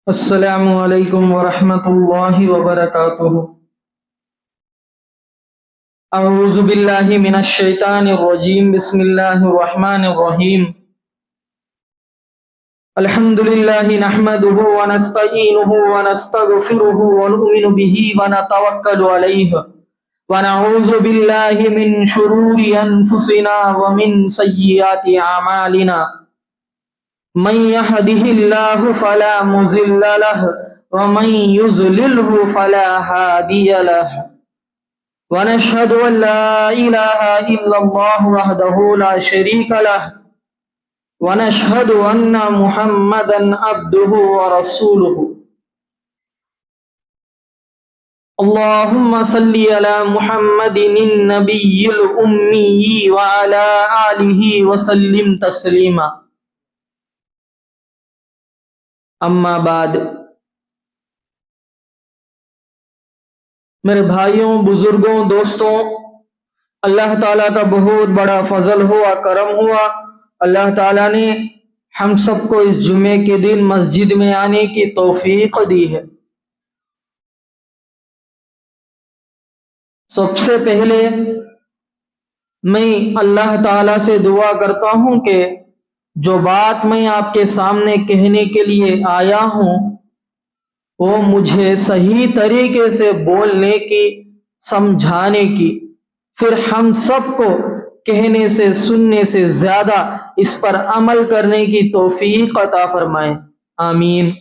السلام علیکم ورحمۃ اللہ وبرکاتہ۔ اعوذ باللہ من الشیطان الرجیم، بسم اللہ الرحمن الرحیم۔ الحمد للہ نحمده ونستعینه ونستغفره ونؤمن به ونتوکل علیہ ونعوذ باللہ من شرور انفسنا ومن سیئات اعمالنا، من يهده الله فلا مضل له ومن يضلله فلا هادي له، ونشهد أن لا إله إلا الله وحده لا شريك له، ونشهد أن محمدا عبده ورسوله۔ اللهم صل على محمد النبي الأمي وعلى آله وسلم تسليما۔ اما بعد، میرے بھائیوں، بزرگوں، دوستوں، اللہ تعالیٰ کا بہت بڑا فضل ہوا، کرم ہوا۔ اللہ تعالیٰ نے ہم سب کو اس جمعے کے دن مسجد میں آنے کی توفیق دی ہے۔ سب سے پہلے میں اللہ تعالیٰ سے دعا کرتا ہوں کہ جو بات میں آپ کے سامنے کہنے کے لیے آیا ہوں وہ مجھے صحیح طریقے سے بولنے کی، سمجھانے کی، پھر ہم سب کو کہنے سے، سننے سے زیادہ اس پر عمل کرنے کی توفیق عطا فرمائے، آمین۔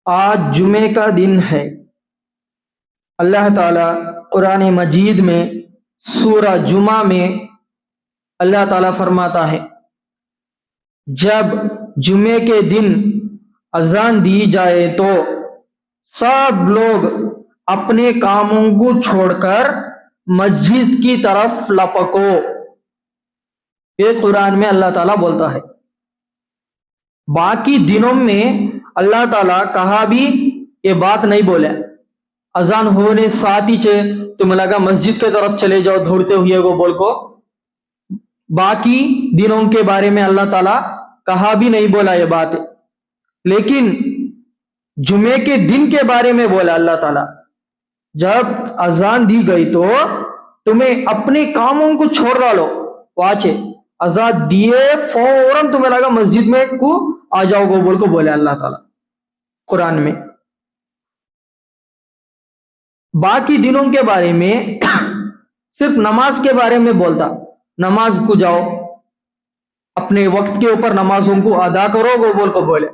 آج جمعے کا دن ہے۔ اللہ تعالیٰ قرآن مجید میں سورہ جمعہ میں اللہ تعالیٰ فرماتا ہے، جب جمعے کے دن اذان دی جائے تو سب لوگ اپنے کاموں کو چھوڑ کر مسجد کی طرف لپکو۔ یہ قرآن میں اللہ تعالیٰ بولتا ہے۔ باقی دنوں میں اللہ تعالیٰ کہا بھی یہ بات نہیں بولے۔ اذان ہونے ساتھ ہی تم لگا مسجد کی طرف چلے جاؤ دوڑتے ہوئے وہ بول کو، باقی دنوں کے بارے میں اللہ تعالیٰ کہا بھی نہیں بولا یہ بات، لیکن جمعے کے دن کے بارے میں بولا اللہ تعالیٰ، جب اذان دی گئی تو تمہیں اپنے کاموں کو چھوڑ ڈالو، واچے اذان دیے فوراً تمہیں لگا مسجد میں کو آ جاؤ گو بول کو بولے اللہ تعالیٰ قرآن میں۔ باقی دنوں کے بارے میں صرف نماز کے بارے میں بولتا، نماز کو جاؤ، اپنے وقت کے اوپر نمازوں کو ادا کرو وہ بول کو بولے،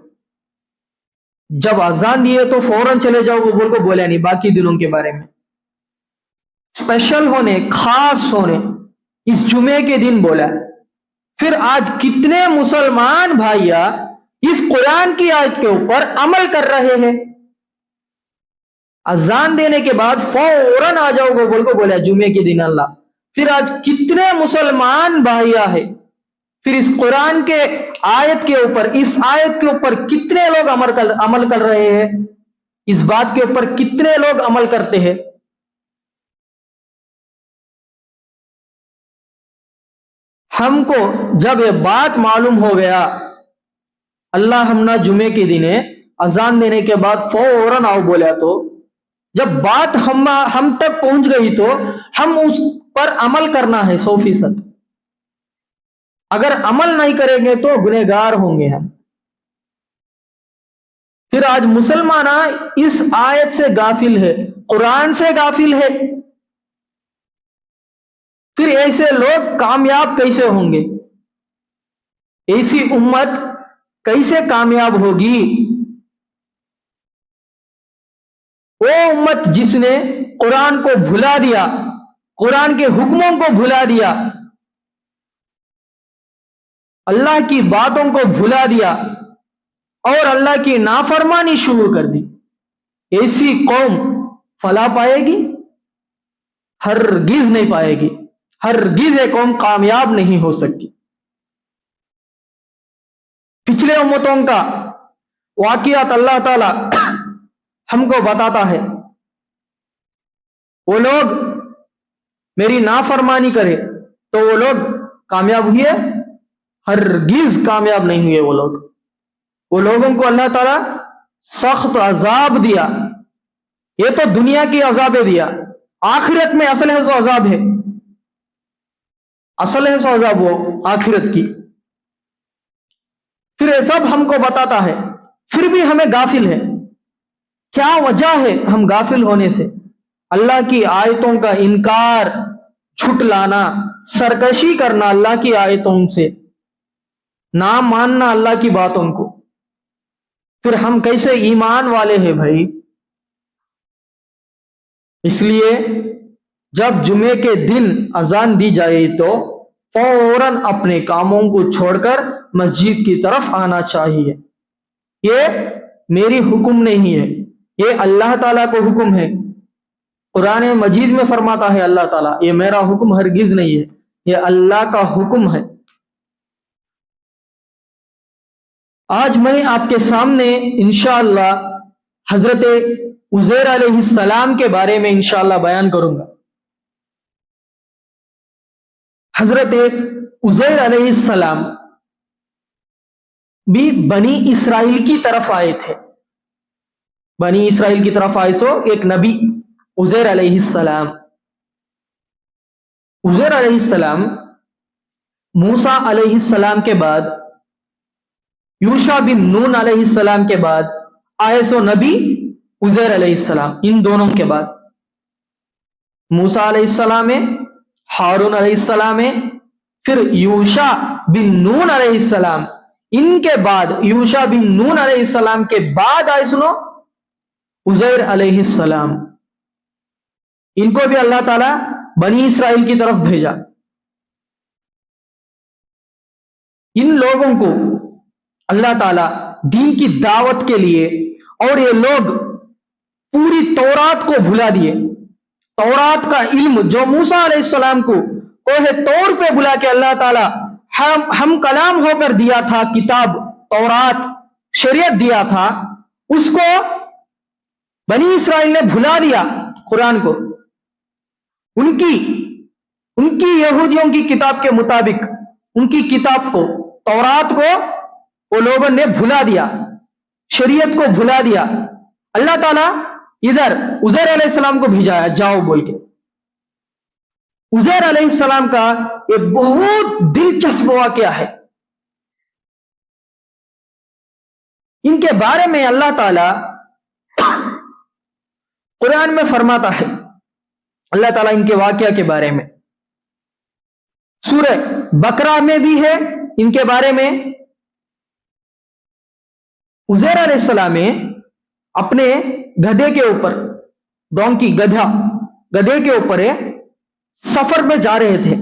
جب اذان دیے تو فوراً چلے جاؤ وہ بول کو بولے نہیں۔ باقی دنوں کے بارے میں اسپیشل ہونے، خاص ہونے اس جمعے کے دن بولا۔ پھر آج کتنے مسلمان بھائیاں اس قرآن کی آیت کے اوپر عمل کر رہے ہیں؟ اذان دینے کے بعد فوراً آ جاؤ گو بول کو بولا جمعے کے دن اللہ۔ پھر آج کتنے مسلمان بھائیاں ہیں، پھر اس قرآن کے آیت کے اوپر، اس آیت کے اوپر کتنے لوگ عمل کر رہے ہیں؟ اس بات کے اوپر کتنے لوگ عمل کرتے ہیں؟ ہم کو جب یہ بات معلوم ہو گیا، اللہ ہم نہ جمعے کے دن اذان دینے کے بعد فوراً آؤ بولا، تو جب بات ہم تک پہنچ گئی تو ہم اس پر عمل کرنا ہے 100%۔ اگر عمل نہیں کریں گے تو گنہگار ہوں گے ہم۔ پھر آج مسلمان اس آیت سے غافل ہے، قرآن سے غافل ہے، پھر ایسے لوگ کامیاب کیسے ہوں گے؟ ایسی امت کیسے کامیاب ہوگی؟ وہ امت جس نے قرآن کو بھلا دیا، قرآن کے حکموں کو بھلا دیا، اللہ کی باتوں کو بھلا دیا اور اللہ کی نافرمانی شروع کر دی، ایسی قوم فلاح پائے گی؟ ہرگز نہیں پائے گی، ہرگز یہ قوم کامیاب نہیں ہو سکتی۔ پچھلے امتوں کا واقعات اللہ تعالی ہم کو بتاتا ہے، وہ لوگ میری نافرمانی کرے تو وہ لوگ कामयाब हुए? हरगिज कामयाब नहीं हुए वो लोग। वो लोगों को अल्लाह ताला सख्त अजाब दिया। ये तो दुनिया की अजाबे दिया, आखिरत में असल है जो अजाब है, असल है जो अजाब वो आखिरत की। फिर ये सब हमको बताता है, फिर भी हमें गाफिल है। क्या वजह है हम गाफिल होने से? अल्लाह की आयतों का इनकार, छुटलाना, सरकशी करना अल्लाह की आयतों से, ना मानना अल्लाह की बातों को। फिर हम कैसे ईमान वाले हैं भाई? इसलिए जब जुमे के दिन अजान दी जाए तो फौरन अपने कामों को छोड़कर मस्जिद की तरफ आना चाहिए। ये मेरी हुक्म नहीं है, ये अल्लाह ताला को हुक्म है। कुरान मजीद में फरमाता है अल्लाह ताला, ये मेरा हुक्म हरगिज नहीं है, ये अल्लाह का हुक्म है। आज मैं आपके सामने इंशाअल्लाह हजरत उज़ैर अलैहिस्सलाम के बारे में इंशाअल्लाह बयान करूंगा। हजरत उज़ैर अलैहिस्सलाम भी बनी इसराइल की तरफ आए थे। बनी इसराइल की तरफ आए सो एक नबी उज़ैर अलैहिस्सलाम। उज़ैर अलैहिस्सलाम मूसा अलैहिस्सलाम के बाद, यूशा बिन नून अलैहिस्सलाम के बाद आए सो नबी उज़ैर अलैहिस्सलाम। इन दोनों के बाद मूसा अलैहिस्सलाम है, हारून अलैहिस्सलाम है, फिर यूशा बिन नून अलैहिस्सलाम। इनके बाद यूशा बिन नून अलैहिस्सलाम के बाद आए सुनो उज़ैर अलैहिस्सलाम। इनको भी अल्लाह ताला बनी इसराइल की तरफ भेजा। इन लोगों को अल्लाह ताला दीन की दावत के लिए, और ये लोग पूरी तौरात को भुला दिए। तौरात का इल्म जो मूसा अलैहिस्सलाम को कोहे तौर पे बुला के अल्लाह ताला हम कलाम होकर दिया था, किताब तौरात शरीयत दिया था, उसको बनी इसराइल ने भुला दिया। कुरान को उनकी यहूदियों की किताब के मुताबिक उनकी किताब को, तौरात को वो लोगों ने भुला दिया, शरीयत को भुला दिया। अल्लाह ताला इधर उज़ैर अलैहिस्सलाम को भेजा, जाओ बोल के। उज़ैर अलैहिस्सलाम का एक बहुत दिलचस्प वाकया है। इनके बारे में अल्लाह ताला कुरान में फरमाता है, अल्लाह ताला इनके वाकया के बारे में सूरह बकरा में भी है इनके बारे में। उज़ैर अलैहिस्सलाम अपने गधे के ऊपर, डोंकी गधे के ऊपर सफर में जा रहे थे।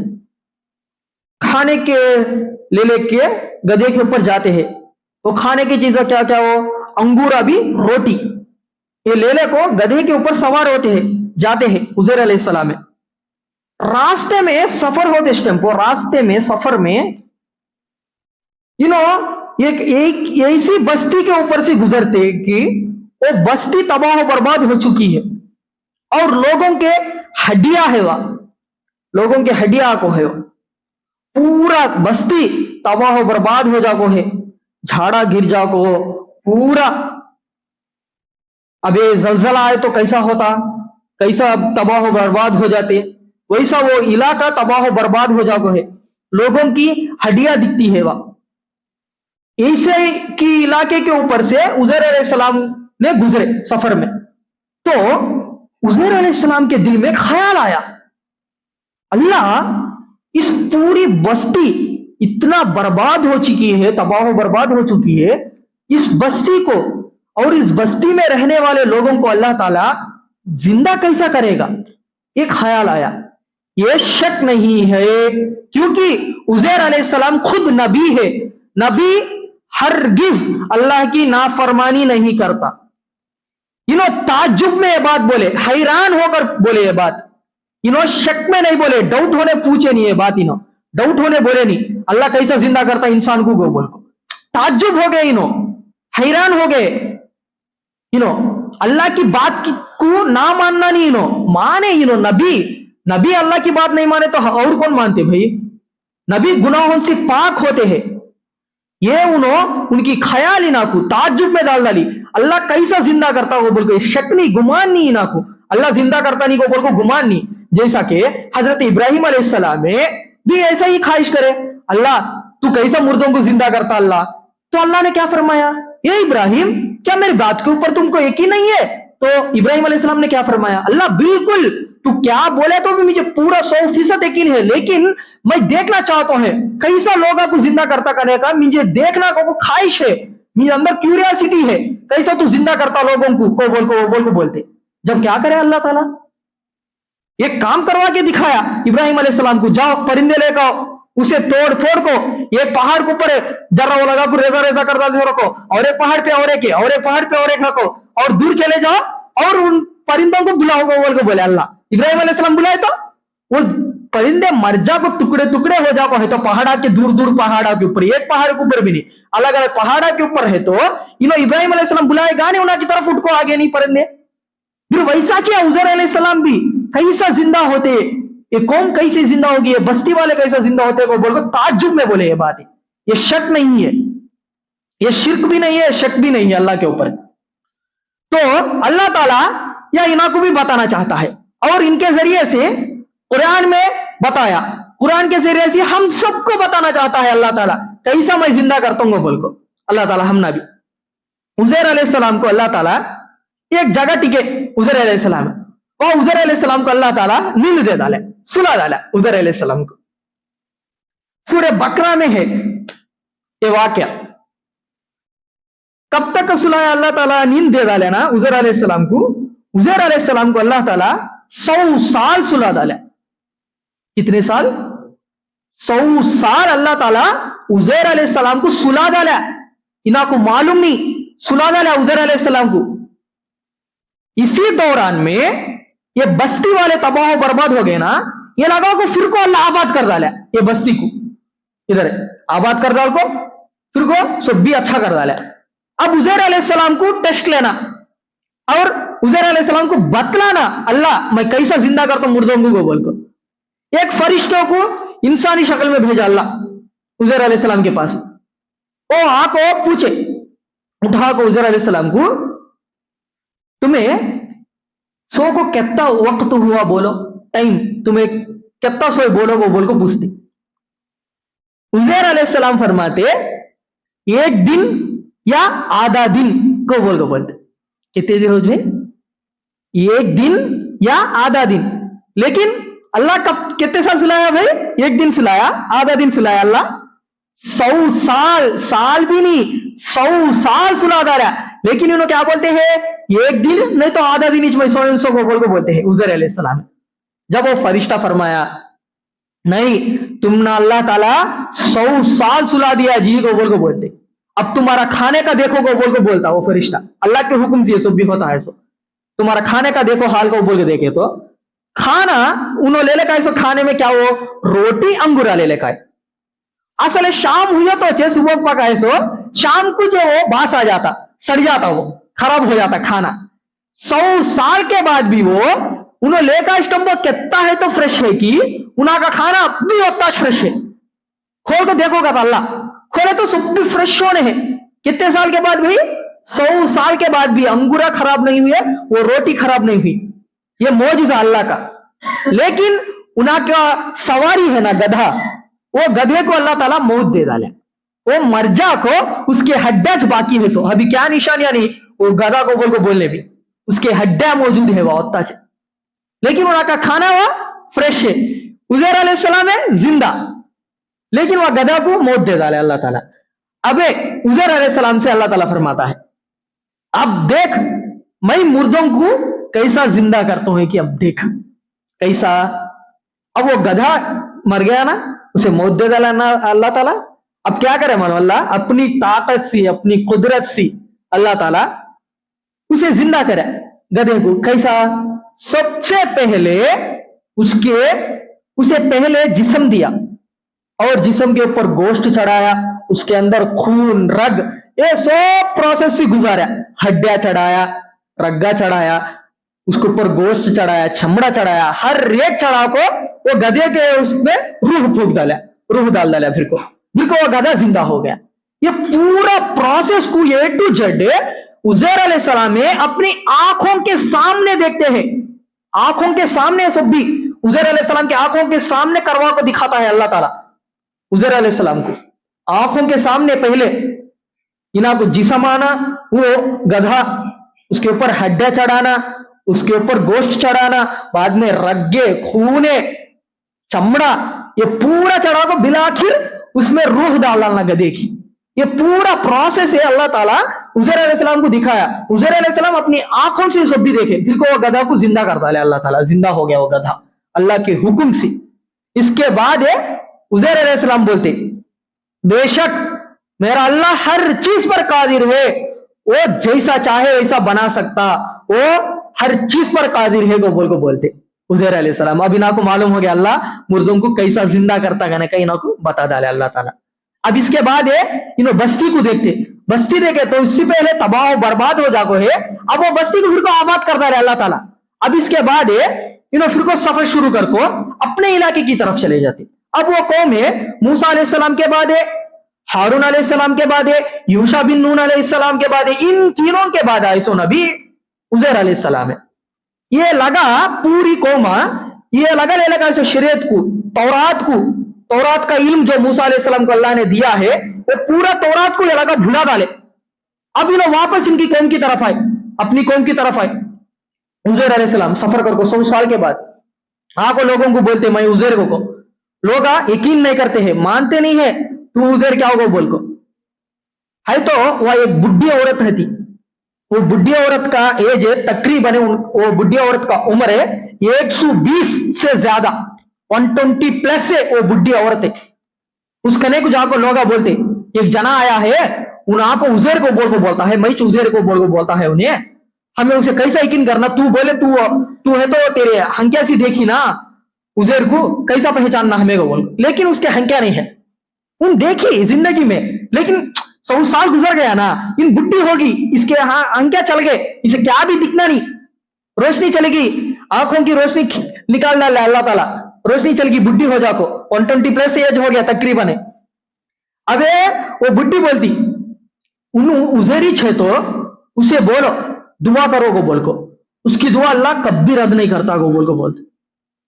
खाने के ले लेके गधे के ऊपर जाते हैं। वो खाने की चीजें क्या क्या? वो अंगूरा भी, रोटी, ये ले को गधे के ऊपर सवार होते हैं, जाते हैं उज़ैर अलैहिस्सलाम। रास्ते में सफर होते टेम्पो, रास्ते में सफर में एक ऐसी बस्ती के ऊपर से गुजरते कि वो बस्ती तबाह बर्बाद हो चुकी है और लोगों के हड्डियां है, वहां लोगों के हड्डियां को है, पूरा बस्ती तबाह बर्बाद हो जाको है, झाड़ा गिर जाको पूरा। अब ये जलजला आए तो कैसा होता, कैसा तबाह बर्बाद हो जाते, वैसा वो इलाका तबाह बर्बाद हो जाको है, लोगों की हड्डियां दिखती है वहां। ऐसे की इलाके के ऊपर से उज़ैर अलैहिस्सलाम ने गुजरे सफर में। तो उज़ैर अलैहिस्सलाम के दिल में ख्याल आया, अल्लाह इस पूरी बस्ती इतना बर्बाद हो चुकी है, तबाह बर्बाद हो चुकी है, इस बस्ती को और इस बस्ती में रहने वाले लोगों को अल्लाह ताला जिंदा कैसा करेगा? एक ख्याल आया। यह शक नहीं है क्योंकि उज़ैर अलैहिस्सलाम खुद नबी है, नबी हरगिज अल्लाह की नाफरमानी नहीं करता। ताज्जुब में ये बात बोले, हैरान होकर बोले ये बात, शक में नहीं बोले, डाउट होने पूछे नहीं ये बात, डाउट होने बोले नहीं अल्लाह कैसा जिंदा करता इंसान को बोल को। ताज्जुब हो गए, हैरान हो गए। अल्लाह की बात को ना मानना नहीं, माने नबी अल्लाह की बात नहीं माने तो और कौन मानते भाई? नबी गुनाहों से पाक होते हैं। ये उनकी ख्याल इनाकू ताज्जुब में डाल डाली, अल्लाह कैसा जिंदा करता हो बोल को शक नहीं गुमान नहीं इनाकू, अल्लाह जिंदा करता नहीं को बोल को गुमान नहीं। जैसा कि हजरत इब्राहिम अलैहिस्सलाम में भी ऐसा ही ख्वाहिश करे, अल्लाह तू कैसा मुर्दों को जिंदा करता अल्लाह। तो अल्लाह ने क्या फरमाया, ये इब्राहिम क्या मेरी बात के ऊपर तुमको यकीन नहीं है? तो इब्राहिम अलैहिस्सलाम ने क्या फरमाया, अल्लाह बिल्कुल तू क्या बोले तो भी मुझे पूरा 100% यकीन है, लेकिन मैं देखना चाहता हूं कैसा लोगों को जिंदा करता करने का मुझे देखना को ख्वाहिश है, मेरे अंदर क्यूरियोसिटी है कैसा तू जिंदा करता लोगों को बोल को बोलते। जब क्या करे अल्लाह ताला एक काम करवा के दिखाया इब्राहिम अलैहिस्सलाम को, जाओ परिंदे लेकर उसे तोड़ फोड़ को एक पहाड़ के ऊपर जरा वो लगा को रेजा रेजा कर डाल रखो, और एक पहाड़ पे और एक पहाड़ पे और एक रखो, और दूर चले जाओ और उन परिंदों को बुलाओगे बोल को बोले अल्लाह। इब्राहिम अलैहिस्सलाम बुलाए तो वो परिंदे मर जा को टुकड़े टुकड़े हो जाओ है, तो पहाड़ा के दूर दूर पहाड़ा के ऊपर, एक पहाड़ के ऊपर भी नहीं, अलग अलग पहाड़ा के ऊपर है। तो इब्राहिम अलैहिस्सलाम बुलाएगा नहीं उनकी तरफ उठ को आगे नहीं परिंदे। फिर वैसा चाहिए उज़ैर अलैहिस्सलाम भी कैसा जिंदा होते, ये कौम कैसे जिंदा होगी, ये बस्ती वाले कैसा जिंदा होते को बोलकर ताज्जुब में बोले ये बात है। ये शक नहीं है, ये शिर्क भी नहीं है, शक भी नहीं है अल्लाह के ऊपर। तो अल्लाह ताला या इना को भी बताना चाहता है और इनके जरिए से कुरान में बताया, कुरान के जरिए से हम सबको बताना चाहता है अल्लाह ताला कैसा मैं जिंदा करता हूं बोल को। अल्लाह ताला हम नबी उज़ैर अलैहिस्सलाम को अल्लाह ताला एक जगह टिके, उज़ैर अलैहिस्सलाम और उज़ैर अलैहिस्सलाम को अल्लाह ताला नींद दे डाले, सुला डाला उज़ैर अलैहिस्सलाम को। सूरह बकरा में है ये वाकया, कब तक सुलाया अल्लाह ताला नींद दे डाले ना उज़ैर अलैहिस्सलाम को। उज़ैर अलैहिस्सलाम को अल्लाह ताला 100 साल सुला डाला। कितने साल? 100 साल अल्लाह ताला उज़ैर अलैहिस्सलाम को सुला डाला, इना को मालूम नहीं सुला डाला उज़ैर अलैहिस्सलाम को। इसी दौरान में ये बस्ती वाले तबाह बर्बाद हो गए ना, ये लगा को फिर को अल्लाह आबाद कर डाला, ये बस्ती को इधर आबाद कर डाल को फिर को सब भी अच्छा कर डाला। अब उज़ैर अलैहिस्सलाम को टेस्ट लेना और उज़ैर अलैहिस्सलाम को बतलाना, अल्लाह मैं कैसा जिंदा करता हूं मुर्दों को बोल को। एक फरिश्तों को इंसानी शक्ल में भेजा अल्लाह उज़ैर अलैहिस्सलाम के पास, वो आको पूछे उठा को उज़ैर अलैहिस्सलाम को, तुम्हें सो को कितना वक्त हुआ बोलो, टाइम तुम्हें कितना सोए बोलो को बोल को पूछते। उज़ैर अलैहिस्सलाम फरमाते एक दिन या आधा दिन को बोल को बोलते। कितने दिन रोज में? एक दिन या आधा दिन। लेकिन अल्लाह कब कितने साल सुलाया भाई? एक दिन सुलाया, आधा दिन सुलाया अल्लाह। 100 साल, साल भी नहीं 100 साल सुला रहा। लेकिन उन्होंने क्या बोलते हैं? एक दिन नहीं तो आधा दिन इसमें सो को बोल को बोलते हैं उज़ैर अलैहिस्सलाम। जब वो फरिश्ता फरमाया नहीं तुमने अल्लाह ताला 100 साल सुला दिया जी को बोल को बोलते, अब तुम्हारा खाने का देखो को बोल को बोलता वो फरिश्ता, अल्लाह के हुक्म से सब भी होता है। सो तुम्हारा खाने का देखो हाल को बोल के देखे तो खाना उन्होंने ले लेका है। खाने में क्या वो रोटी अंगूरा ले लेका है। असल शाम हुई तो अच्छे सुबह पका है, सो शाम को जो वो बास आ जाता, सड़ जाता, वो खराब हो जाता खाना। 100 साल के बाद भी वो उन्होंने लेका स्टम्बो कितना है तो फ्रेश है कि उन्हों का खाना अब भी उतना फ्रेश है। खोल को देखोगा तो अल्लाह खोले तो सब भी फ्रेश होने हैं। कितने साल के बाद भी? 100 साल के बाद भी अंगूरा खराब नहीं हुए, वो रोटी खराब नहीं हुई। ये मौजूदा अल्लाह का। लेकिन उनका सवारी है ना गधा, वो गधे को अल्लाह ताला मौत दे डाले, वो मर्जा को उसके हड्डा बाकी है। सो अभी क्या निशानियां नहीं वो गधा को बोल को बोलने भी उसके हड्डा मौजूद है वह होता है। लेकिन उनका खाना वह फ्रेश है। उज़ैर अलैहिस्सलाम है जिंदा, लेकिन वह गधा को मौत दे डाले अल्लाह ताला। अबे उज़ैर अलैहिस्सलाम से अल्लाह ताला फरमाता है अब देख मैं मुर्दों को कैसा जिंदा करता हूं कि अब देख कैसा। अब वो गधा मर गया ना, उसे मौत दे डाला ना अल्लाह ताला। अब क्या करे मानो अल्लाह अपनी ताकत से अपनी कुदरत से अल्लाह ताला उसे जिंदा करे गधे को। कैसा? सबसे पहले उसे पहले जिस्म दिया और जिस्म के ऊपर गोश्त चढ़ाया, उसके अंदर खून रग ये सब प्रोसेस से गुजारा। हड्डियां चढ़ाया, रग्गा चढ़ाया, उसके ऊपर गोश्त चढ़ाया, चमड़ा चढ़ाया, हर एक चढ़ा को वो गधे के उसमें रूह फूक डाला। रूह डाल डाला, फिर को वो गधा जिंदा हो गया। ये पूरा प्रोसेस को ए टू जेड उजैर अलैहिस्सलाम में अपनी आंखों के सामने देखते हैं, आंखों के सामने सब भी उजैर अलैहिस्सलाम की आंखों के सामने करवा को दिखाता है अल्लाह ताला उजैर अलैहिस्सलाम को, आंखों के सामने पहले इना को जिस्म आना, वो गधा, उसके ऊपर हड्डियां चढ़ाना, उसके ऊपर गोश्त चढ़ाना, बाद में रग्गे, खूने, चमड़ा, ये पूरा चढ़ा को बिलाखिर उसमें रूह डालना गधे की। ये पूरा प्रोसेस है अल्लाह ताला उजैर अलैहिस्सलाम को दिखाया। उजैर अलैहिस्सलाम अपनी आंखों से सब भी देखे, फिर को वो गधा को जिंदा कर डाले अल्लाह ताला, जिंदा हो गया वो गधा अल्लाह के हुक्म से। इसके बाद उजैर अलैहिस्सलाम बोलते, बेशक मेरा अल्लाह हर चीज पर कादिर है, वो जैसा चाहे वैसा बना सकता, वो हर चीज पर कादिर है को बोलते उजैर अलैहिस्सलाम। अब इना को मालूम हो गया अल्लाह मुर्दों को कैसा जिंदा करता है, कहीं ना को बता डाले अल्लाह ताला। अब इसके बाद इन्हों बस्ती को देखते, बस्ती देखे तो उससे पहले तबाह बर्बाद हो जाको है, अब वो बस्ती को फिर को आबाद करता रहे अल्लाह ताला। अब इसके बाद इन्हों फिर को सफर शुरू कर को अपने इलाके की तरफ चले जाते। अब वो कौम है मूसा अलैहिस्सलाम के बाद हारून अलैहिस्सलाम के बाद यूशा बिन नून अलैहिस्सलाम के बाद इन तीनों के बाद आए सो नबी उजैर अलैहिस्सलाम है। ये लगा पूरी कौम, ये लगा शरीयत को, तौरात का इल्म जो मूसा अलैहिस्सलाम को अल्लाह ने दिया है, वो पूरा तौरात को ये लगा भुला डाले। अब ये लोग वापस इनकी कौम की तरफ आए, अपनी कौम की तरफ आए। उजैर अलैहिस्सलाम सफर कर को 100 साल के बाद को लोगों को बोलते मैं उजैर को, लोग यकीन नहीं करते हैं, मानते नहीं है, तू उजैर क्या होगा बोल को है। तो वह एक बुढ़ी औरत रहती, वो बुढ़ी औरत का एज है तकरीबन, वो बुढ़ी औरत का उम्र है 120 से ज्यादा, 120 प्लस से वो बुढ़ी औरत है। उस कने को जाकर लोग बोलते, एक जना आया है उन आपको उजैर को बोलता है, मैं उजैर को बोलता है उन्हें, हमें उसे कैसा यकीन करना, तू बोले तू है तो तेरे हंकिया सी देखी ना उजैर को, कैसा पहचानना हमें को बोल। लेकिन उसके हंकिया नहीं है, उन देखी जिंदगी में, लेकिन 100 साल गुजर गया ना, इन बुढ़ी होगी, इसके यहाँ अंकिया चल गए, इसे क्या भी दिखना नहीं, रोशनी चलेगी, आंखों की रोशनी निकाल डाला अल्लाह ताला, रोशनी चलेगी, बुढ़ी हो जाको, 120 प्लस एज हो गया तकरीबन। अब वो बुढ़ी बोलती उन उजैरी छे तो उसे बोलो दुआ करो को बोल को, उसकी दुआ अल्लाह कभी रद्द नहीं करता को बोल को बोलते।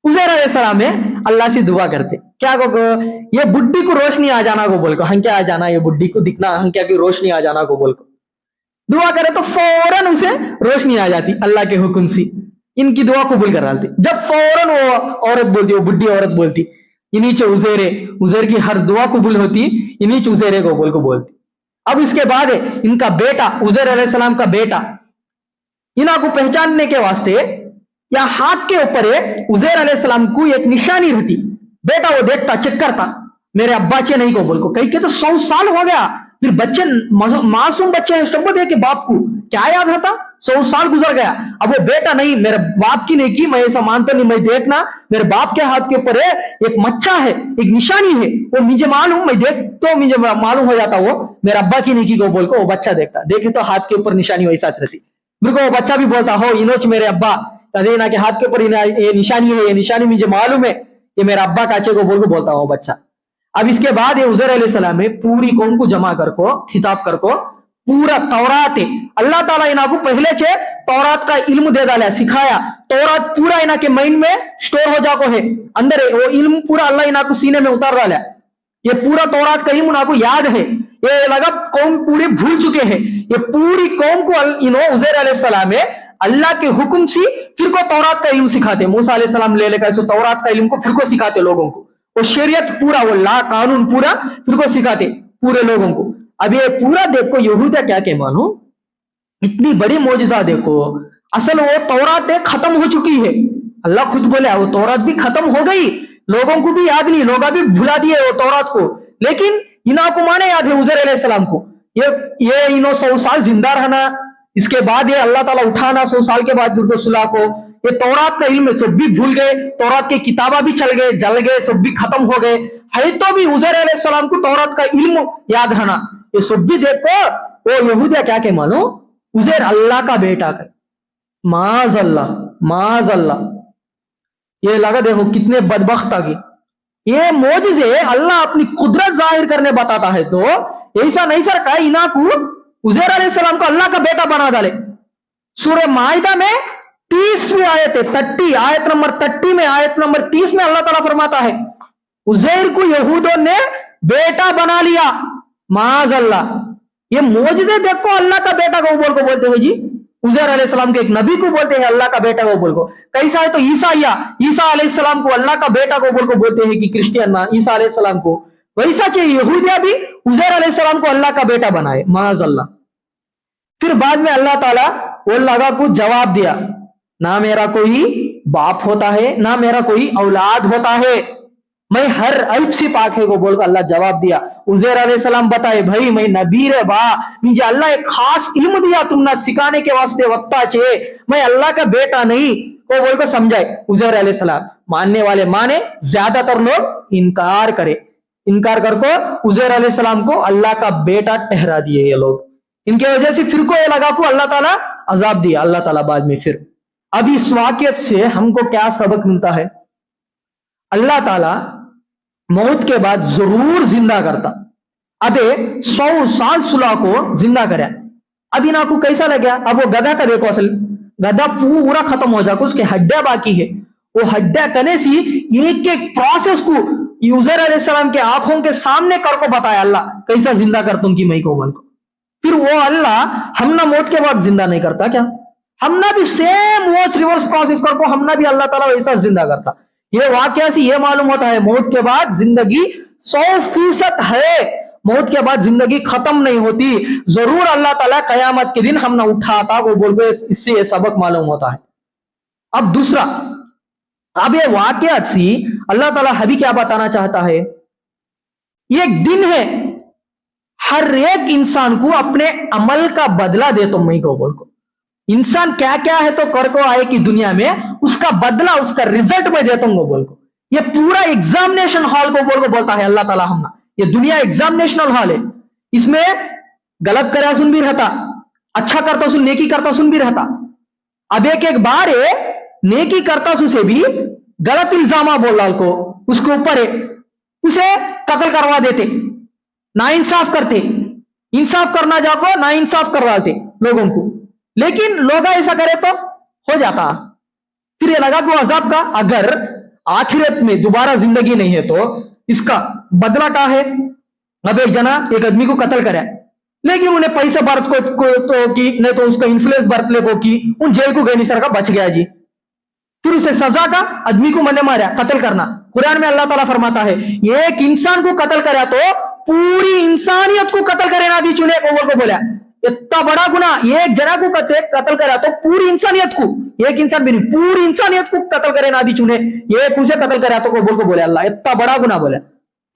उजैर अलैहिस्सलाम में अल्लाह से दुआ करते, क्या को ये बुढ़ी को रोशनी आ जाना को बोल को, हंकिया आ जाना, ये बुढ़ी को दिखना, हंकिया की रोशनी आ जाना को बोल को दुआ करे तो फौरन उसे रोशनी आ जाती अल्लाह के हुक्म से, इनकी दुआ कबूल कर डालती। जब फौरन वो औरत बोलती, वो बुढ़ी औरत बोलती, इन्हीं चे उजैर की हर दुआ कबूल होती, इन्हीं चे उजैर को बोल को बोलती। अब इसके बाद इनका बेटा उजैर अलैहिस्सलाम का बेटा, इना को पहचानने के वास्ते या हाथ के ऊपर उजैर अलैहिस्सलाम को एक निशानी रहती, बेटा वो देखता चेक करता मेरे अब्बा चे नहीं को बोल को, कहीं के तो 100 साल हो गया, फिर बच्चे मासूम बच्चे हैं, सब देखे बाप को क्या याद रहता, 100 साल गुजर गया, अब वो बेटा नहीं मेरे बाप की नहीं की, मैं ऐसा मानता नहीं, मैं देखना मेरे बाप के हाथ के ऊपर एक मच्छा है, एक निशानी है, वो मुझे मालूम, मैं देख तो मुझे मालूम हो जाता वो मेरे अब्बा की नहीं की को बोल को, वो बच्चा देखता, देखे तो हाथ के ऊपर निशानी वैसा रहती, बिल्कुल वो बच्चा भी बोलता हो इनोच मेरे अब्बा कदीना के हाथ के ऊपर ये निशानी है, ये निशानी मुझे मालूम है, ये मेरा अब्बा काचे को बोल को बोलता हो बच्चा। अब इसके बाद ये उजैर अलैहिस्सलाम में पूरी कौम को जमा कर को खिताब कर को पूरा तौरात अल्लाह ताला इना को पहले से तौरात का इल्म दे डाला, सिखाया, तौरात पूरा इना के माइंड में स्टोर हो जाको है, अंदर है वो इल्म पूरा अल्लाह इना को सीने में उतार डाला, ये पूरा तौरात का इल्म इना को याद है, ये लगा कौम पूरी भूल चुके हैं, ये पूरी कौम को इन्हों उजैर अलैहिस्सलाम में अल्लाह के हुक्म से फिर को तौरात का इल्म सिखाते, मूसा अलैहिस्सलाम ले लेकर सो तौरात का इल्म को फिर को सिखाते लोगों को, वो शरीयत पूरा, वो ला कानून पूरा फिर को सिखाते पूरे लोगों को। अब ये पूरा देखो यहूदिया क्या के मानो, इतनी बड़ी मौजज़ा देखो, असल वो तौरात खत्म हो चुकी है, अल्लाह खुद बोले वो तौरात भी खत्म हो गई, लोगों को भी याद नहीं, लोग भी भुला दिए वो तौरात को, लेकिन इना को माने याद है उजैर अलैहिस्सलाम को, ये इन्हों 100 साल जिंदा रहना, इसके बाद ये अल्लाह ताला उठाना 100 साल के बाद दुर्गो सुला को, ये तौरात का इल्म सब भी भूल गए, तौरात के किताबा भी चल गए, जल गए, सब भी खत्म हो गए, है तो भी उजैर अलैहिस्सलाम को तौरात का इल्म याद रहना, ये सब भी देखो वो यहूदिया क्या के मानो उजैर अल्लाह का बेटा का, माज अल्लाह, ये लगा देखो कितने बदबख्त आ गए, ये मोजिजे अल्लाह अपनी कुदरत जाहिर करने बताता है तो ऐसा नहीं सर का इनाकू उजैर अलैहिस्सलाम को अल्लाह का बेटा बना डाले। सूरह माइदा में 30वीं आयत है, 30 आयत नंबर 30 में, आयत नंबर 30 में अल्लाह ताला फरमाता है उजैर को यहूदियों ने बेटा बना लिया, माज अल्लाह। ये मोजिजे देखो, अल्लाह का बेटा को बोल को बोलते हैं जी, उजैर अलैहिस्सलाम के एक नबी को बोलते हैं अल्लाह का बेटा को बोल को। कैसा है तो ईसा अलैहिस्सलाम को अल्लाह का बेटा को बोल को बोलते हैं कि क्रिश्चियन ईसा अलैहिस्सलाम को, वैसा चाहिए यहूदिया भी उजैर अलैहिस्सलाम को अल्लाह का बेटा बनाए, माज अल्लाह। फिर बाद में अल्लाह ताला वो लगा को जवाब दिया, ना मेरा कोई बाप होता है ना मेरा कोई औलाद होता है, मैं हर ऐब से पाक है को बोलकर अल्लाह जवाब दिया। उजैर अलैहिस्सलाम बताए भाई मैं नबी रे बा, मुझे अल्लाह एक खास इल्म दिया तुमने सिखाने के वास्ते वक्ता चे, मैं अल्लाह का बेटा नहीं को बोलकर समझाए उजैर अलैहिस्सलाम। मानने वाले माने, ज्यादातर लोग इनकार करे, इनकार करको उजैर अलैहिस्सलाम को अल्लाह का बेटा ठहरा दिए ये लोग। इनके वजह से फिर को ये लगा को अल्लाह ताला अजाब दिया अल्लाह ताला बाद में। फिर अब इस वाक़ियत से हमको क्या सबक मिलता है? अल्लाह ताला मौत के बाद जरूर जिंदा करता। अबे 100 साल सुलह को जिंदा कराया, अभी ना को कैसा लग गया? अब वो गधा का देखो, असल गधा पूरा खत्म हो जाकर उसके हड्डियां बाकी है, वो हड्डियां करने से एक एक प्रोसेस को उजैर अलैहिस्सलाम के आंखों के सामने कर को बताया अल्लाह कैसा जिंदा करता उनकी मई को मन को। फिर वो अल्लाह हमना मौत के बाद जिंदा नहीं करता क्या? हमना भी सेम वो रिवर्स प्रोसेस कर को हमना भी अल्लाह ताला वैसा जिंदा करता। ये वाकया से ये मालूम होता है मौत के बाद जिंदगी 100% है, मौत के बाद जिंदगी खत्म नहीं होती, जरूर अल्लाह ताला कयामत के दिन हमने उठाता वो बोल के, इससे ये सबक मालूम होता है। अब दूसरा, अब ये वाकया से अल्लाह ताला हबी क्या बताना चाहता है? एक दिन है, हर एक इंसान को अपने अमल का बदला दे तुम मई को बोल को। इंसान क्या क्या है तो कर को आए कि दुनिया में उसका बदला उसका रिजल्ट में देता हूं बोल को। ये पूरा एग्जामिनेशन हॉल को बोल को बोलता है अल्लाह ताला हमना, ये दुनिया एग्जामिनेशन हॉल है, इसमें गलत करा सुन भी रहता, अच्छा करता सुन, नेकी करता सुन भी रहता। अब एक एक बार नेकी करता सुसे भी गलत इल्जामा बोल रहा को उसके ऊपर है, उसे कत्ल करवा देते, ना इंसाफ करते, इंसाफ करना जाको ना इंसाफ करवाते लोगों को, लेकिन लोग ऐसा करे तो हो जाता। फिर ये लगा कि अजाब का अगर आखिरत में दोबारा जिंदगी नहीं है तो इसका बदला क्या है? अब एक जना एक आदमी को कत्ल करे, लेकिन उन्हें पैसा बरत को तो की नहीं तो उसका इन्फ्लुएंस बरत ले को की उन जेल को गए नहीं सर का बच गया जी। फिर उसे सजा का आदमी को मने मारा कत्ल करना। कुरान में अल्लाह ताला फरमाता है एक इंसान को कत्ल करा तो पूरी इंसानियत को कत्ल करे ना दी चुने को बोला, इतना बड़ा गुना एक जना को कत्ल करा तो पूरी इंसानियत को, एक इंसान भी नहीं पूरी इंसानियत को कत्ल करे ना दी चुने, ये उसे कत्ल करा तो बोल को बोले अल्लाह इतना बड़ा गुना बोला।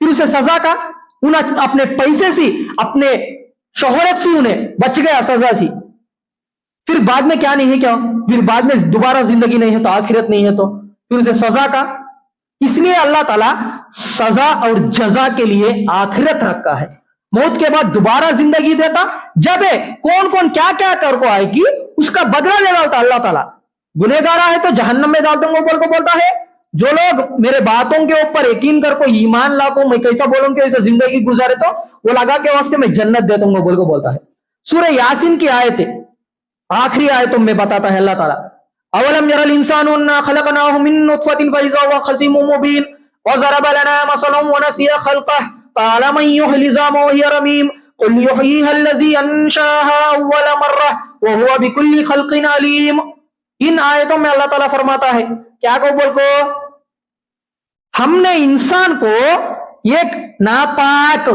फिर उसे सजा का उन्हें अपने पैसे से अपने शोहरत से उन्हें बच गया सजा से। फिर बाद में क्या नहीं है क्या? फिर बाद में दोबारा जिंदगी नहीं है तो आखिरत नहीं है तो फिर उसे सजा का। इसलिए अल्लाह ताला सजा और जजा के लिए आखिरत रखा है, मौत के बाद दोबारा जिंदगी देता। जब कौन कौन क्या क्या कर को आएगी उसका बदला ले डालता अल्लाह ताला। गुनहगारा है तो जहन्नम में डाल दूंगा बोल को बोलता है, जो लोग मेरे बातों के ऊपर यकीन कर को ईमान ला को मैं कैसा बोलूं कि वैसे जिंदगी गुजारे तो वो लगा के वास्ते मैं जन्नत दे दूंगा बोल को बोलता है। सूरह यासीन की आयत है, आखिरी आयतों में बताता है अल्लाह ताला अवलम यरल इंसानु अन्ना खलकनाहु मिन नुतफतिन फइज़ा हुवा खसीमुम मुबीन व ज़रब लना मसलन व नसिया खल्क़ह क़ाल मन युह्यिल इज़ामा व हिय रमीम क़ुल युह्यीहा अल्लज़ी अंशअहा अव्वल मर्रह व हुवा बिकुल्लि खल्क़िन अलीम। इन आयतों में अल्लाह ताला फरमाता है क्या को बोल को हमने इंसान को एक नापाक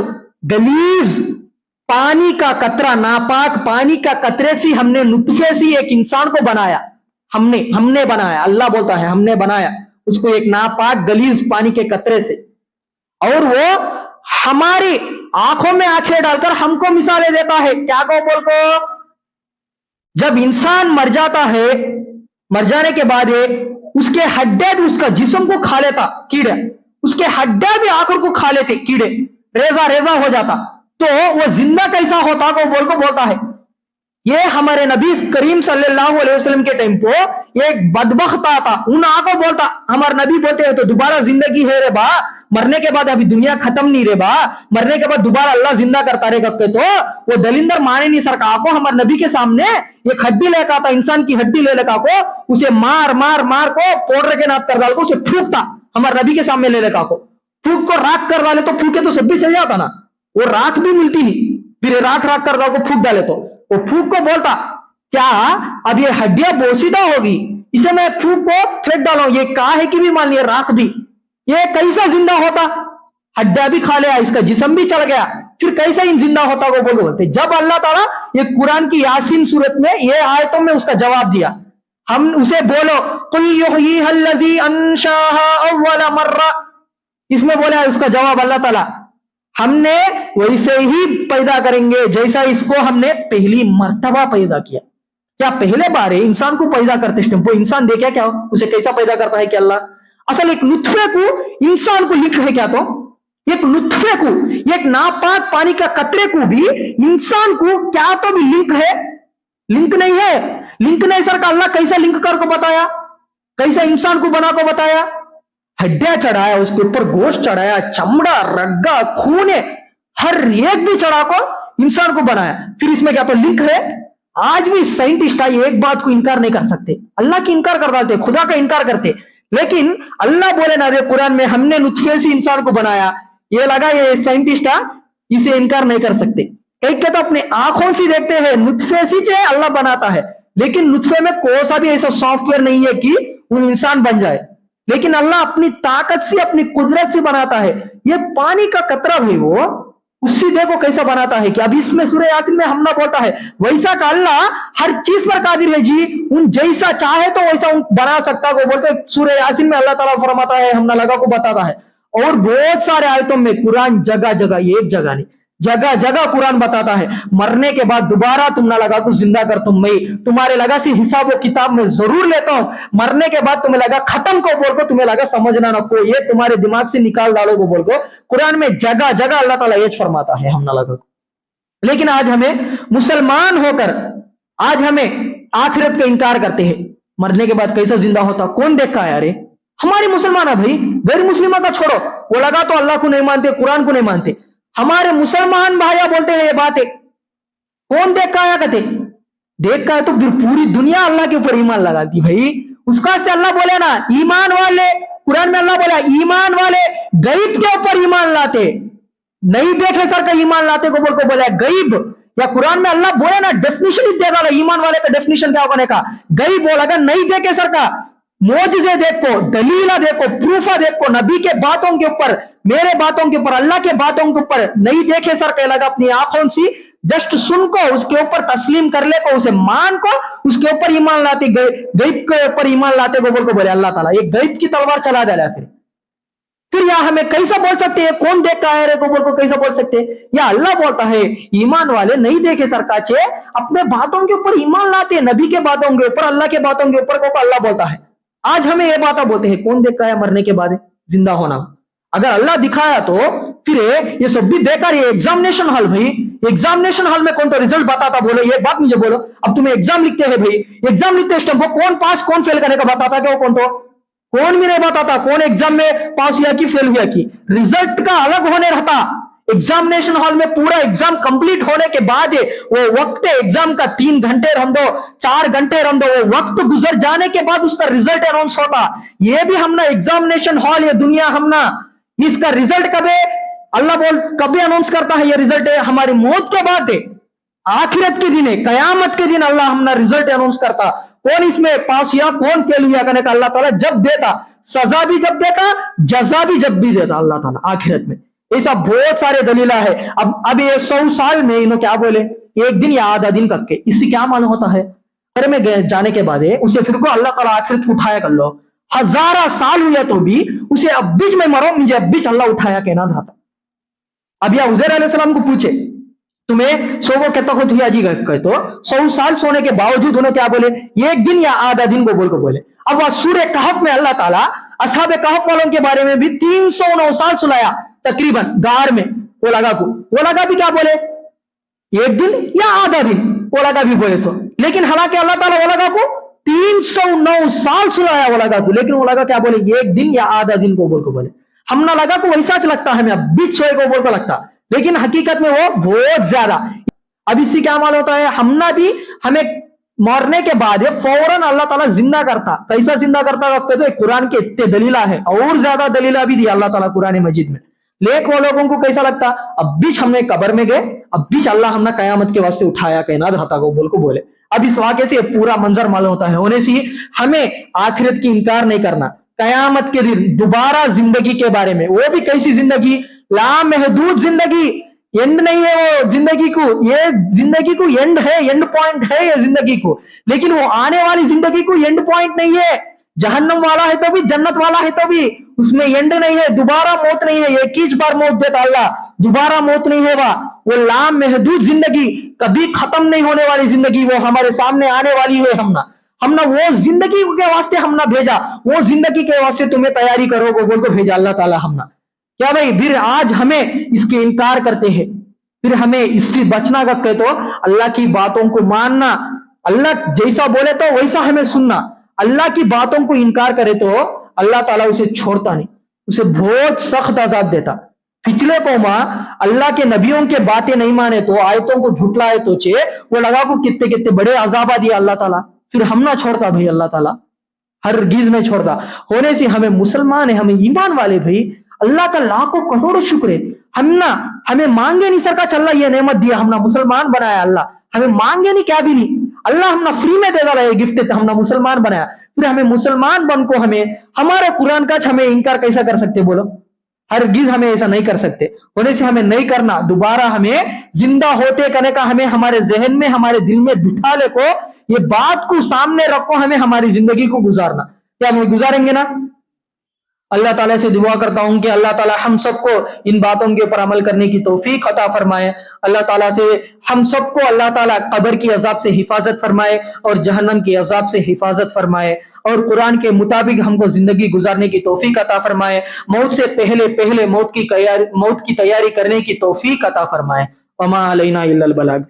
गलीज पानी का कतरा, नापाक पानी का कतरे से हमने नुतफे से एक इंसान को बनाया, हमने बनाया, अल्लाह बोलता है हमने बनाया उसको एक नापाक गलीज पानी के कतरे से, और वो हमारी आंखों में आंखें डालकर हमको मिसालें देता है। क्या को बोल को जब इंसान मर जाता है, मर जाने के बाद उसके हड्डे भी उसका जिस्म को खा लेता कीड़े, उसके हड्डे भी आंखों को खा लेते कीड़े, रेजा रेजा हो जाता, तो वो जिंदा कैसा होता को बोलता है। ये हमारे नबी करीम सल्लल्लाहु अलैहि वसल्लम के टाइम को एक बदबख्त आता, उन आंखों बोलता, हमारे नबी बोलते हैं तो दोबारा जिंदगी है रे बा, मरने के बाद अभी दुनिया खत्म नहीं रे बा, मरने के बाद दोबारा अल्लाह जिंदा करता रे कब के, तो वो दलिंदर माने नहीं सर को हमारे नबी के सामने एक हड्डी लेकर आता, इंसान की हड्डी ले लेकर को उसे मार मार मार को पाउडर के नाथ कर डाल को उसे फूकता, हमारे नबी के सामने ले लेकर को फूक को राख कर डाले तो फूके तो सब भी चल जाता ना, वो राख भी मिलती नहीं, फिर राख राख कर को फूक डाले तो वो फूक को बोलता क्या अब ये हड्डियां बोसीदा होगी, इसे मैं फूक को फेंक डालू, ये काहे की भी मान लिया राख भी, ये कैसा जिंदा होता, हड्डियां भी खा लिया, इसका जिस्म भी चल गया, फिर कैसा इन जिंदा होता को बोलते। जब अल्लाह ताला ये कुरान की यासीन सूरत में ये आयतों में उसका जवाब दिया, हम उसे बोलो कुल युहयीहल्लज़ी अंशाहा अव्वल मर्रा, इसमें बोला उसका जवाब अल्लाह ताला हमने वैसे ही पैदा करेंगे जैसा इसको हमने पहली मर्तबा पैदा किया। क्या पहले बार इंसान को पैदा करते वो इंसान देखा क्या उसे कैसा पैदा करता है कि अल्लाह असल एक नुत्फे को इंसान को लिंक है क्या, तो एक नुत्फे को एक नापाक पानी का कतरे को भी इंसान को क्या तो भी लिंक है, लिंक नहीं है, लिंक नहीं सर का अल्लाह कैसा लिंक कर को बताया, कैसा इंसान को बना को बताया, हड्डियां चढ़ाया, उसके ऊपर गोश्त चढ़ाया, चमड़ा रग्गा खून हर एक भी चढ़ा को इंसान को बनाया, फिर इसमें क्या तो लिंक है। आज भी साइंटिस्ट एक बात को इनकार नहीं कर सकते, अल्लाह की इनकार कर देते, खुदा का इनकार करते, लेकिन अल्लाह बोले ना कुरान में हमने नुत्फे से इंसान को बनाया, ये लगा ये साइंटिस्ट इसे इनकार नहीं कर सकते। कई के तो अपने आंखों से देखते हैं नुत्फे से अल्लाह बनाता है, लेकिन नुत्फे में कोई सा भी ऐसा सॉफ्टवेयर नहीं है कि वो इंसान बन जाए, लेकिन अल्लाह अपनी ताकत से अपनी कुदरत से बनाता है। ये पानी का कतरा भी वो उससे देखो कैसा बनाता है कि अभी इसमें सूरह यासीन में हमला बोलता है वैसा का अल्लाह हर चीज पर कादिर है जी, उन जैसा चाहे तो वैसा उन बना सकता को बोलते सूरह यासीन में अल्लाह ताला फरमाता है, हमला लगा को बताता है। और बहुत सारे आयतों में कुरान जगह जगह, ये एक जगह नहीं जगह जगह कुरान बताता है मरने के बाद दोबारा तुम ना लगा को जिंदा कर तुम मैं तुम्हारे लगा से हिसाब व किताब में जरूर लेता हूं, मरने के बाद तुम्हें लगा खत्म को बोल को तुम्हें लगा समझना ना को, ये तुम्हारे दिमाग से निकाल डालो को बोल को कुरान में जगह जगह अल्लाह ताला ये फरमाता है, हम ना लगा। लेकिन आज हमें मुसलमान होकर आज हमें आखिरत का इनकार करते हैं, मरने के बाद कैसा जिंदा होता कौन देखा है, अरे हमारे मुसलमान है भाई, गैर मुस्लिमों का छोड़ो, वो लगा तो अल्लाह को नहीं मानते, कुरान को नहीं मानते, हमारे मुसलमान भाइया बोलते हैं ये बात है, कौन देख का आया कहते देख का है तो फिर पूरी दुनिया अल्लाह के ऊपर ईमान लगाती भाई, उसका से अल्लाह बोले ना ईमान वाले, कुरान में अल्लाह बोला ईमान वाले गैब के ऊपर ईमान लाते, नहीं देखे सर का ईमान लाते को बोल को बोला गैब, या कुरान में अल्लाह बोले ना डेफिनेशन ही दे डाला ईमान वाले का डेफिनेशन क्या होने का, गैब बोला नहीं देखे सर का मोजिज़े देखो, दलीला देखो, प्रूफा देखो, नबी के बातों के ऊपर, मेरे बातों के ऊपर, अल्लाह के बातों के ऊपर नहीं देखे सर कह लगा अपनी आंखों से जस्ट सुन को उसके ऊपर तस्लीम कर ले को, उसे मान को उसके ऊपर ईमान लाते, गैब के ऊपर ईमान लाते को बोल को बोले अल्लाह ताला, ये गैब की तलवार चला डाला। फिर या हमें कैसा बोल सकते हैं कौन देख का है को बोल को कैसा बोल सकते हैं, या अल्लाह बोलता है ईमान वाले नहीं देखे सरकाचे अपने बातों के ऊपर ईमान लाते, नबी के बातों के ऊपर, अल्लाह के बातों के ऊपर को अल्लाह बोलता है। आज हमें ये बात बोलते हैं कौन देखा है मरने के बाद जिंदा होना, अगर अल्लाह दिखाया तो फिर ये सब भी बेकार, ये एग्जामिनेशन हॉल भाई, एग्जामिनेशन हॉल में कौन तो रिजल्ट बताता, बोलो ये बात मुझे बोलो, अब तुम्हें एग्जाम लिखते हैं भाई, एग्जाम लिखते हैं वो कौन पास कौन फेल करने का बताता क्या, कौन तो कौन भी नहीं बताता कौन एग्जाम में पास हुआ कि फेल हुआ कि, रिजल्ट का अलग होने रहता, एग्जामिनेशन हॉल में पूरा एग्जाम कंप्लीट होने के बाद वो वक्त एग्जाम का 3 घंटे रह दो 4 घंटे रह दो, वो वक्त गुजर जाने के बाद उसका रिजल्ट अनाउंस होता। ये भी हमना एग्जामिनेशन हॉल, ये दुनिया हमना इसका रिजल्ट कभी अल्लाह बोल कभी अनाउंस करता है, ये रिजल्ट है हमारी मौत के बाद है, आखिरत के दिन है, कयामत के दिन अल्लाह हमना रिजल्ट अनाउंस करता, कौन इसमें पास हुआ कौन फेल हुआ करने का अल्लाह ताला जब देता, सजा भी जब देता, जजा भी जब भी देता अल्लाह ताला आखिरत में। ऐसा बहुत सारे दलीला है। अब ये 100 साल में इन्होंने क्या बोले, एक दिन या आधा दिन करके, इससे क्या मालूम होता है घर में जाने के बाद उसे फिर को अल्लाह ताला आखिरत उठाया कर लो, 1000 साल हुए तो भी उसे अब बीच में मरो मुझे अब बीच अल्लाह उठाया कहना था। अब या उज़ैर अलैहिस्सलाम को पूछे तुम्हें सो वो कहता खुद हुआ जी गए तो 100 साल सोने के बावजूद उन्होंने क्या बोले, एक दिन या आधा दिन को बोले। अब वह सूरह कहफ में अल्लाह ताला असहाब कहफ वालों के बारे में भी 309 साल सुनाया तकरीबन गार में, वो लगा भी क्या बोले एक दिन या आधा दिन, वो लगा भी बोले सो, लेकिन हालांकि अल्लाह ताला वो लगा को 309 साल सुलाया वो लगा को, लेकिन वो लगा क्या बोले, एक दिन या आधा दिन को बोल को बोले। हमने लगा को वैसा लगता हमें, अब बीच सोए को बोल को लगता, लेकिन हकीकत में वो बहुत ज्यादा। अब इससे क्या मालूम होता है, हमना भी हमें मरने के बाद फौरन अल्लाह ताला जिंदा करता। कैसा जिंदा करता वक्त तो कुरान के इतने दलीला है, और ज्यादा दलीला भी दिया अल्लाह ताला कुरान मजीद में। लेकिन वो लोगों को कैसा लगता, अब बीच हमने कब्र में गए, अब बीच अल्लाह हमने कयामत के वास्ते उठाया कहना रहता को बोल को बोले। अब इस वाक़े से पूरा मंजर मालूम होता है, होने से हमें आखिरत की इनकार नहीं करना, कयामत के दिन दोबारा जिंदगी के बारे में, वो भी कैसी जिंदगी, लामहदूद जिंदगी, एंड नहीं है वो जिंदगी को, ये जिंदगी को एंड है, एंड पॉइंट है ये जिंदगी को, लेकिन वो आने वाली जिंदगी को एंड पॉइंट नहीं है। जहन्नम वाला है तो भी, जन्नत वाला है तो भी, उसमें एंड नहीं है, दोबारा मौत नहीं है, एक ही बार मौत देता अल्लाह, दोबारा मौत नहीं है। वो लामहदूद जिंदगी, कभी खत्म नहीं होने वाली जिंदगी, वो हमारे सामने आने वाली है। हमने वो जिंदगी के वास्ते हमने भेजा, वो जिंदगी के वास्ते तुम्हें तैयारी करो बोल को भेजा अल्लाह ताला हमने। क्या भाई, फिर आज हमें इसके इनकार करते हैं, फिर हमें इससे बचना कहे तो अल्लाह की बातों को मानना, अल्लाह जैसा बोले तो वैसा हमें सुनना। अल्लाह की बातों को इनकार करे तो अल्लाह ताला उसे छोड़ता नहीं, उसे बहुत सख्त अजाब देता। पिछले कौमा अल्लाह के नबियों के बातें नहीं माने तो, आयतों को झुटलाए तो वो लगा को कितने कितने बड़े अजाबा दिया अल्लाह ताला, फिर हम ना छोड़ता भाई, अल्लाह ताला हरगिज नहीं छोड़ता। होने से हमें मुसलमान है, हमें ईमान वाले भाई, अल्लाह का लाखों करोड़ों शुक्र है। हमें मांगे नहीं सरका चल ये नेमत दिया, हमने मुसलमान बनाया अल्लाह, हमें मांगे नहीं क्या भी नहीं, अल्लाह हमने फ्री में दे डाला ये गिफ्ट, हमने मुसलमान बनाया। फिर हमें मुसलमान बन को हमें हमारे कुरान का हमें इनकार कैसा कर सकते बोलो, हरगिज हमें ऐसा नहीं कर सकते। होने से हमें नहीं करना, दोबारा हमें जिंदा होते करने का हमें हमारे जहन में, हमारे दिल में बिठा ले को, ये बात को सामने रखो, हमें हमारी जिंदगी को गुजारना। क्या हम गुजारेंगे ना? अल्लाह ताला से दुआ करता हूं कि अल्लाह ताला हम सबको इन बातों के ऊपर अमल करने की तौफीक अता फरमाए। अल्लाह ताला से हम सबको अल्लाह ताला कब्र की अजाब से हिफाजत फरमाए और जहन्नम की अजाब से हिफाजत फरमाए, और कुरान के मुताबिक हमको जिंदगी गुजारने की तौफीक अता फरमाए। मौत से पहले मौत की तैयारी करने की तौफीक अता फरमाए। वमा अलैना इल्लल बलाग।